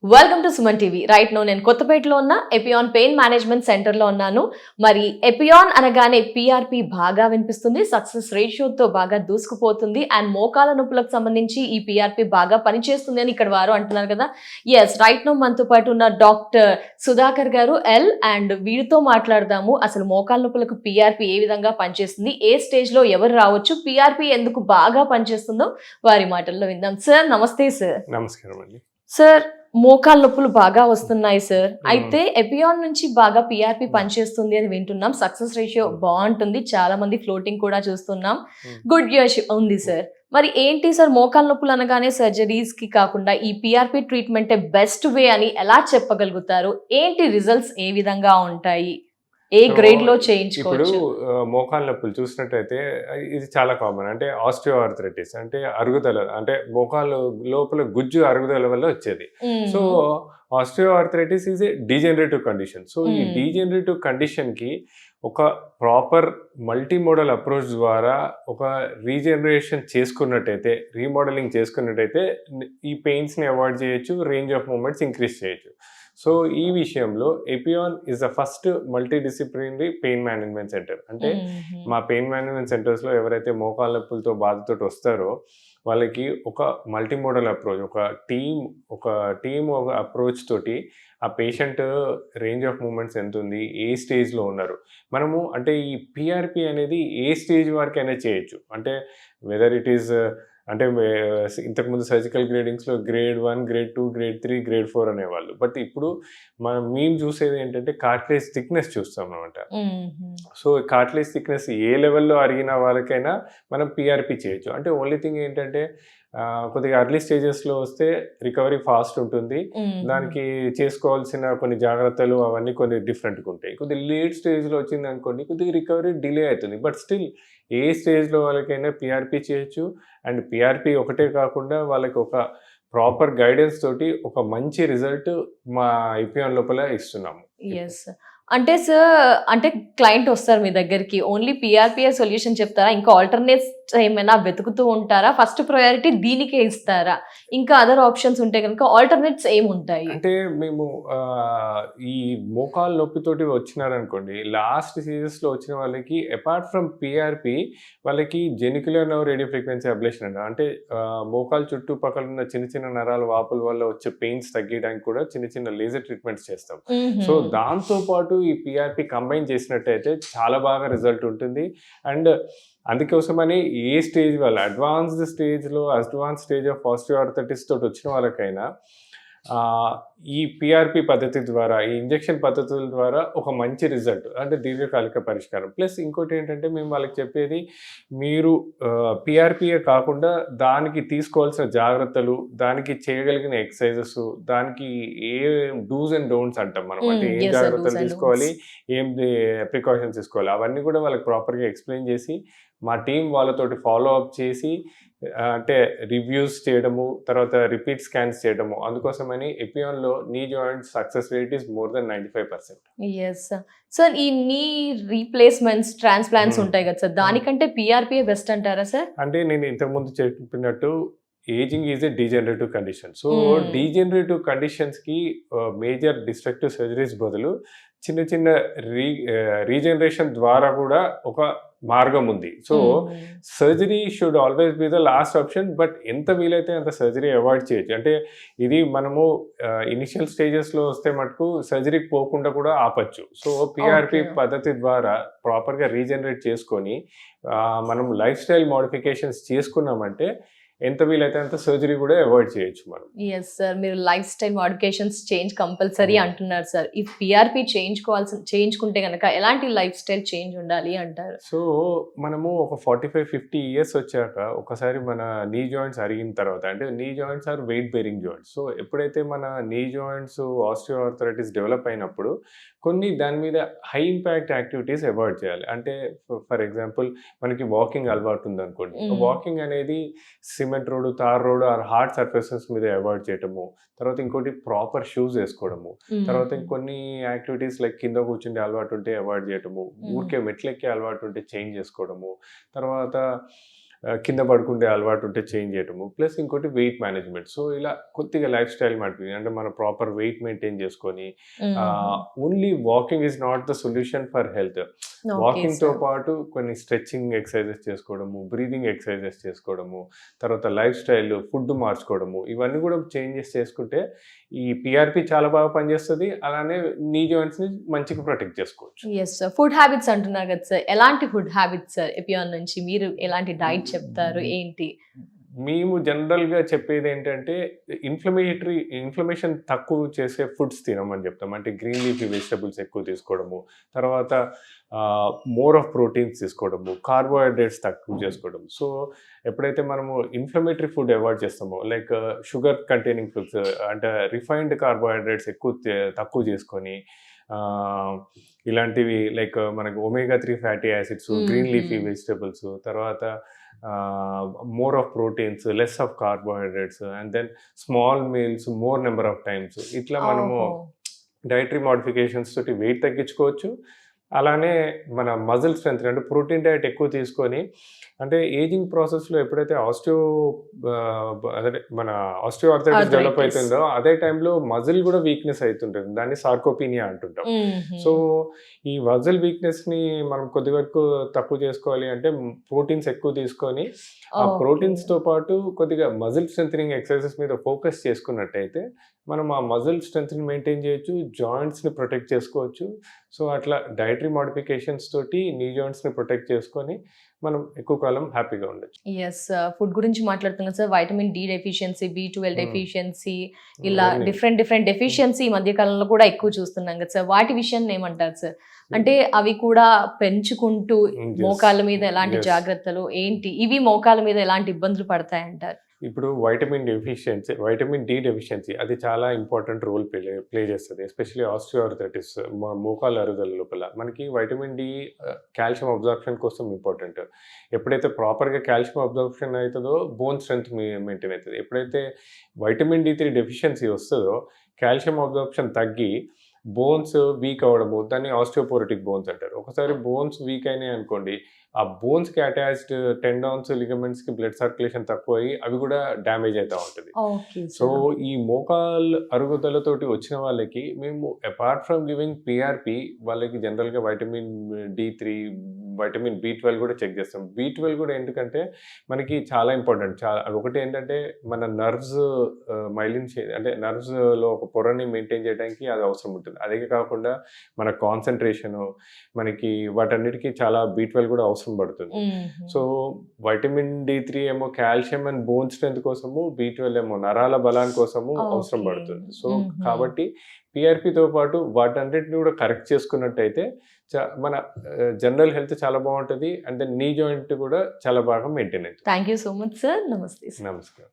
Welcome to Suman TV. Right now నేను కొత్తపేటలో ఉన్న ఎపియాన్ పెయిన్ మేనేజ్మెంట్ సెంటర్ లో ఉన్నాను. మరి ఎపియాన్ అనగానే పిఆర్పి బాగా వినిపిస్తుంది, సక్సెస్ రేషియోతో బాగా దూసుకుపోతుంది అండ్ మోకాల నొప్పులకు సంబంధించి ఈ పిఆర్పి బాగా పనిచేస్తుంది అని ఇక్కడ వారు అంటున్నారు కదా. ఎస్, రైట్ నో మనతో పాటు ఉన్న డాక్టర్ సుధాకర్ గారు అండ్ వీరితో మాట్లాడదాము. అసలు మోకాల నొప్పులకు పిఆర్పి ఏ విధంగా పనిచేస్తుంది, ఏ స్టేజ్ లో ఎవరు రావచ్చు, పిఆర్పి ఎందుకు బాగా పనిచేస్తుందో వారి మాటల్లో విందాం. సార్ నమస్తే. సార్ నమస్కారం అండి. సార్, మోకాళ్ళ నొప్పులు బాగా వస్తున్నాయి సార్. అయితే ఎపియాన్ నుంచి బాగా పిఆర్పి పనిచేస్తుంది అని వింటున్నాం. సక్సెస్ రేషియో బాగుంటుంది, చాలా మంది ఫ్లోటింగ్ కూడా చూస్తున్నాం. గుడ్ న్యూస్ ఉంది సార్. మరి ఏంటి సార్, మోకాళ్ళ నొప్పులు అనగానే సర్జరీస్ కి కాకుండా ఈ పిఆర్పి ట్రీట్మెంటే బెస్ట్ వే అని ఎలా చెప్పగలుగుతారు? ఏంటి రిజల్ట్స్ ఏ విధంగా ఉంటాయి? ఏ గ్రేడ్ లో చేయించుకోవచ్చు? ఇప్పుడు మోకాళ్ళ నొప్పులు చూసినట్టయితే ఇది చాలా కామన్. అంటే ఆస్టియోఆర్థరైటిస్ అంటే అరుగుదల, అంటే మోకాళ్ళ లోపల గుజ్జు అరుగుదల వల్ల వచ్చేది. So osteoarthritis is a degenerative condition. So ఈ డీజనరేటివ్ కండిషన్ కి ఒక ప్రాపర్ మల్టీమోడల్ అప్రోచ్ ద్వారా ఒక రీజనరేషన్ చేసుకున్నట్టయితే, రీమోడలింగ్ చేసుకున్నట్టయితే ఈ పెయిన్స్ ని అవాయిడ్ చేయొచ్చు, రేంజ్ ఆఫ్ మూమెంట్స్ ఇంక్రీజ్ చేయొచ్చు. సో ఈ విషయంలో Epione is the first multidisciplinary pain management centre. అంటే మా పెయిన్ మేనేజ్మెంట్ సెంటర్స్లో ఎవరైతే మోకాళ్ళ నొప్పులతో బాధతో వస్తారో వాళ్ళకి ఒక మల్టీమోడల్ అప్రోచ్, ఒక టీమ్ అప్రోచ్ తోటి ఆ పేషెంట్ రేంజ్ ఆఫ్ మూమెంట్స్ ఎంత ఉంది, ఏ స్టేజ్లో ఉన్నారు, మనము అంటే ఈ పిఆర్పి అనేది ఏ స్టేజ్ వరకైనా చేయొచ్చు. అంటే వెదర్ ఇట్ ఈస్ అంటే ఇంతకుముందు సర్జికల్ గ్రేడింగ్స్లో గ్రేడ్ 1, గ్రేడ్ 2, గ్రేడ్ 3, గ్రేడ్ 4 అనేవాళ్ళు. బట్ ఇప్పుడు మేము చూసేది ఏంటంటే కార్టిలేజ్ థిక్నెస్ చూస్తాం అనమాట. సో కార్టిలేజ్ థిక్నెస్ ఏ లెవెల్లో అరిగిన వాళ్ళకైనా మనం పిఆర్పి చేయొచ్చు. అంటే ఓన్లీ థింగ్ ఏంటంటే కొద్దిగా అర్లీ స్టేజెస్లో వస్తే రికవరీ ఫాస్ట్ ఉంటుంది, దానికి చేసుకోవాల్సిన కొన్ని జాగ్రత్తలు అవన్నీ కొన్ని డిఫరెంట్గా ఉంటాయి. కొద్దిగా లేట్ స్టేజ్లో వచ్చింది అనుకోండి, కొద్దిగా రికవరీ డిలే అవుతుంది. బట్ స్టిల్ ఏ స్టేజ్లో వాళ్ళకైనా పిఆర్పి చేయొచ్చు. అండ్ పిఆర్పి ఒకటే కాకుండా వాళ్ళకి ఒక ప్రాపర్ గైడెన్స్ తోటి ఒక మంచి రిజల్ట్ మా ఎపియాన్ లోపల ఇస్తున్నాము. ఎస్, అంటే సార్, అంటే క్లయింట్ వస్తారు మీ దగ్గరికి, ఓన్లీ పిఆర్పిఏ సొల్యూషన్ చెప్తారా? ఇంకా ఆల్టర్నేట్స్ ఏమైనా వెతుకుతూ ఉంటారా? ఫస్ట్ ప్రయారిటీ దీనికే ఇస్తారా? ఇంకా అదర్ ఆప్షన్స్ ఉంటే కనుక ఆల్టర్నేట్స్ ఏముంటాయి? అంటే మేము ఈ మోకాల్ నొప్పితోటి వచ్చినారనుకోండి, లాస్ట్ స్టేజెస్లో వచ్చిన వాళ్ళకి అపార్ట్ ఫ్రమ్ పిఆర్పి వాళ్ళకి జెనిక్యులర్ నర్వ్ రేడియో ఫ్రీక్వెన్సీ అబ్లేషన్ అంట. అంటే మోకాల్ చుట్టుపక్కల ఉన్న చిన్న చిన్న నరాల వాపుల వల్ల వచ్చే పెయిన్స్ తగ్గడానికి కూడా చిన్న చిన్న లేజర్ ట్రీట్మెంట్స్ చేస్తాం. సో దాంతో పాటు ఈ పిఆర్పి కంబైన్ చేసినట్టయితే చాలా బాగా రిజల్ట్ ఉంటుంది. అండ్ అందుకోసమని ఏ స్టేజ్ వాళ్ళు అడ్వాన్స్ స్టేజ్ ఆఫ్ ఆస్టియోఆర్థరైటిస్ తోటి వచ్చిన వాళ్ళకైనా ఈ పిఆర్పి పద్ధతి ద్వారా, ఈ ఇంజెక్షన్ పద్ధతుల ద్వారా ఒక మంచి రిజల్ట్, అంటే దీర్ఘకాలిక పరిష్కారం. ప్లస్ ఇంకోటి ఏంటంటే మేము వాళ్ళకి చెప్పేది, మీరు పిఆర్పిఏ కాకుండా దానికి తీసుకోవాల్సిన జాగ్రత్తలు, దానికి చేయగలిగిన ఎక్సర్సైజెస్, దానికి ఏ డూస్ అండ్ డోంట్స్ అంటాం మనం, అంటే ఏం జాగ్రత్తలు తీసుకోవాలి, ఏం ప్రికాషన్స్ తీసుకోవాలి, అవన్నీ కూడా వాళ్ళకి ప్రాపర్గా ఎక్స్ప్లెయిన్ చేసి మా టీం వాళ్ళతోటి ఫాలో అప్ చేసి అంటే రివ్యూస్ చేయడము, తర్వాత రిపీట్ స్కాన్స్ చేయడము. అందుకోసమని ఎపియాన్లో knee joint success rate is more than 95%. Yes sir, ఈ నీ రీప్లేస్మెంట్స్, ట్రాన్స్ప్లాంట్స్ ఉంటాయి కదా సార్, దానికంటే పిఆర్పిఏ బెస్ట్ అంటారా సార్? అంటే నేను ఇంతకుముందు చెప్పినట్టు ageing is a degenerative condition. So degenerative కండిషన్స్కి మేజర్ డిస్ట్రక్టివ్ సర్జరీస్ బదులు చిన్న చిన్న రీజనరేషన్ ద్వారా కూడా ఒక మార్గం ఉంది. So surgery should always be the last option. But ఎంత వీలైతే అంత సర్జరీ అవాయిడ్ చేయొచ్చు. అంటే ఇది మనము ఇనిషియల్ స్టేజెస్లో వస్తే మటుకు సర్జరీకి పోకుండా కూడా ఆపచ్చు. సో పిఆర్పి పద్ధతి ద్వారా ప్రాపర్గా రీజనరేట్ చేసుకొని మనం లైఫ్ స్టైల్ మోడిఫికేషన్స్ చేసుకున్నామంటే ఎంత వీలైతే అంత సర్జరీ కూడా అవాయిడ్ చేయొచ్చు మనం. ఎస్ సార్, మీరు life style modifications change compulsory అంటున్నారు సార్. ఈ పిఆర్పి చేయించుకుంటే కనుక ఎలాంటి లైఫ్ స్టైల్ చేంజ్ ఉండాలి అంటారు? సో మనము ఒక 45-50 ఇయర్స్ వచ్చాక ఒకసారి మన నీ జాయింట్స్ అరిగిన తర్వాత, అంటే knee joints are weight bearing joints. So ఎప్పుడైతే మన నీ జాయింట్స్ ఆస్టియోఆర్థరైటిస్ డెవలప్ అయినప్పుడు కొన్ని దాని మీద హై ఇంపాక్ట్ యాక్టివిటీస్ అవాయిడ్ చేయాలి. అంటే ఫర్ ఎగ్జాంపుల్ మనకి వాకింగ్ అలవాటు ఉందనుకోండి, వాకింగ్ అనేది cement road, tar road or hard surfaces మీద అవాయిడ్ చేయటము. తర్వాత ఇంకోటి ప్రాపర్ షూస్ వేసుకోవడము. తర్వాత ఇంకొన్ని యాక్టివిటీస్ లైక్ కింద కూర్చుండే అలవాటు ఉంటే అవాయిడ్ చేయటము. ఊరికే మెట్లెక్కే అలవాటు ఉంటే చేంజ్ చేసుకోవడము. తర్వాత కింద పడుకుంటే అలవాటు ఉంటే చేంజ్ చేయటము, ప్లస్ ఇంకోటి వెయిట్ మేనేజ్మెంట్. సో ఇలా కొద్దిగా లైఫ్ స్టైల్ మార్పు, అంటే మన ప్రాపర్ వెయిట్ మెయింటైన్ చేసుకొని, only walking is not the solution for health. వాకింగ్తో పాటు కొన్ని స్ట్రెచ్చింగ్ ఎక్సర్సైజెస్ చేసుకోవడము, బ్రీదింగ్ ఎక్సర్సైజెస్ చేసుకోవడము, తర్వాత లైఫ్ స్టైల్, ఫుడ్ మార్చుకోవడము, ఇవన్నీ కూడా చేంజెస్ చేసుకుంటే ఈ పిఆర్పి చాలా బాగా పనిచేస్తుంది. అలానే నీ జాయింట్స్ని మంచిగా ప్రొటెక్ట్ చేసుకోవచ్చు. Yes sir. ఫుడ్ హ్యాబిట్స్ అంటున్నారు కదా సార్, ఎలాంటి ఫుడ్ హ్యాబిట్స్ సార్ ఎపియాన్ నుంచి మీరు ఎలాంటి డైట్ చెప్తారు ఏంటి? మేము జనరల్గా చెప్పేది ఏంటంటే ఇన్ఫ్లమేషన్ తక్కువ చేసే ఫుడ్స్ తినమని చెప్తాం. అంటే గ్రీన్ లీఫీ వెజిటబుల్స్ ఎక్కువ తీసుకోవడము, తర్వాత మోర్ ఆఫ్ ప్రోటీన్స్ తీసుకోవడము, కార్బోహైడ్రేట్స్ తక్కువ చేసుకోవడం. సో ఎప్పుడైతే మనము ఇన్ఫ్లమేటరీ ఫుడ్ అవాయిడ్ చేస్తామో, లైక్ షుగర్ కంటైనింగ్ ఫుడ్స్, అంటే రిఫైన్డ్ కార్బోహైడ్రేట్స్ తక్కువ చేసుకొని, ఇలాంటివి లైక్ మనకు omega-3 fatty acids, green leafy vegetables, తర్వాత more of proteins, less of carbohydrates, and then small meals more number of times, ఇట్లా మనము డైటరీ మోడిఫికేషన్స్ తోటి వెయిట్ తగ్గించుకోవచ్చు. అలానే మన మజిల్ స్ట్రెంత్, అంటే ప్రోటీన్ డైట్ ఎక్కువ తీసుకొని, అంటే ఏజింగ్ ప్రాసెస్లో ఎప్పుడైతే మన ఆస్టియోఆర్థరైటిస్ డెవలప్ అవుతుందో అదే టైంలో మజిల్ కూడా వీక్నెస్ అవుతుంటుంది. దాన్ని సార్కోపీనియా అంటుంటాం. సో ఈ మజిల్ వీక్నెస్ని మనం కొద్ది వరకు తక్కువ చేసుకోవాలి అంటే ప్రోటీన్స్ ఎక్కువ తీసుకొని, ఆ ప్రోటీన్స్తో పాటు కొద్దిగా మజిల్ స్ట్రెంథనింగ్ ఎక్సర్సైజెస్ మీద ఫోకస్ చేసుకున్నట్టయితే మనం ఆ మజిల్ స్ట్రెంత్ని మెయింటైన్ చేయొచ్చు, జాయింట్స్ని ప్రొటెక్ట్ చేసుకోవచ్చు. సో అట్లా డైటరీ మోడిఫికేషన్స్ తోటి నీ జాయింట్స్ని ప్రొటెక్ట్ చేసుకొని మనం ఎక్కువ కాలం హ్యాపీగా ఉండొచ్చు. ఎస్, ఫుడ్ గురించి మాట్లాడుతున్నాం sir. Vitamin D deficiency, B12 deficiency, ఇలా డిఫరెంట్ డెఫిషియన్సీ ఈ మధ్య కాలంలో కూడా ఎక్కువ చూస్తున్నాం కదా సార్. వాటి విషయాన్ని ఏమంటారు సార్? అంటే అవి కూడా పెంచుకుంటూ మోకాళ్ళ మీద ఎలాంటి జాగ్రత్తలు ఏంటి, ఇవి మోకాళ్ళ మీద ఎలాంటి ఇబ్బందులు పడతాయంటారు? ఇప్పుడు వైటమిన్ డి డెఫిషియన్సీ అది చాలా ఇంపార్టెంట్ రోల్ ప్లే చేస్తుంది, ఎస్పెషల్లీ ఆస్టియోఆర్థరైటిస్, మోకాళ్ళ అరుగుదల లోపల. మనకి వైటమిన్ డి కాల్షియం అబ్జార్ప్షన్ కోసం ఇంపార్టెంట్. ఎప్పుడైతే ప్రాపర్గా కాల్షియం అబ్జార్ప్షన్ అవుతుందో బోన్ స్ట్రెంత్ మెయింటైన్ అవుతుంది. ఎప్పుడైతే వైటమిన్ D3 డెఫిషియన్సీ వస్తుందో కాల్షియం అబ్జార్ప్షన్ తగ్గి బోన్స్ వీక్ అవ్వడము, దాన్ని ఆస్టియోపోరోటిక్ బోన్స్ అంటారు. ఒకసారి బోన్స్ వీక్ అయినాయి అనుకోండి, ఆ బోన్స్కి అటాచ్డ్ టెండాన్స్, లిగమెంట్స్కి బ్లడ్ సర్క్యులేషన్ తక్కువ అయ్యి అవి కూడా డ్యామేజ్ అవుతూ ఉంటుంది. సో ఈ మోకాల్ అరుగుదలతోటి వచ్చిన వాళ్ళకి మేము అపార్ట్ ఫ్రమ్ గివింగ్ పిఆర్పి, వాళ్ళకి జనరల్గా వైటమిన్ D3, వైటమిన్ B12 కూడా చెక్ చేస్తాం. B12 కూడా ఎందుకంటే మనకి చాలా ఇంపార్టెంట్. ఒకటి ఏంటంటే మన నర్వ్స్ అంటే నర్వ్స్లో ఒక పొరని మెయింటైన్ చేయడానికి అది అవసరం ఉంటుంది. అదే కాకుండా మన కాన్సన్ట్రేషను, మనకి వాటన్నిటికీ చాలా B12 కూడా అవసరం పడుతుంది. సో వైటమిన్ D3 ఏమో కాల్షియం అండ్ బోన్ స్ట్రెంత్ కోసము, B12 ఏమో నరాల బలాన్ కోసము అవసరం పడుతుంది. సో కాబట్టి పిఆర్పితో పాటు వాటన్నిటిని కూడా కరెక్ట్ చేసుకున్నట్టయితే మన జనరల్ హెల్త్ చాలా బాగుంటుంది, అండ్ దెన్ నీ జాయింట్ కూడా చాలా బాగా మెయింటైన్ అవుతుంది. Thank you so much sir. నమస్తే. నమస్కారం.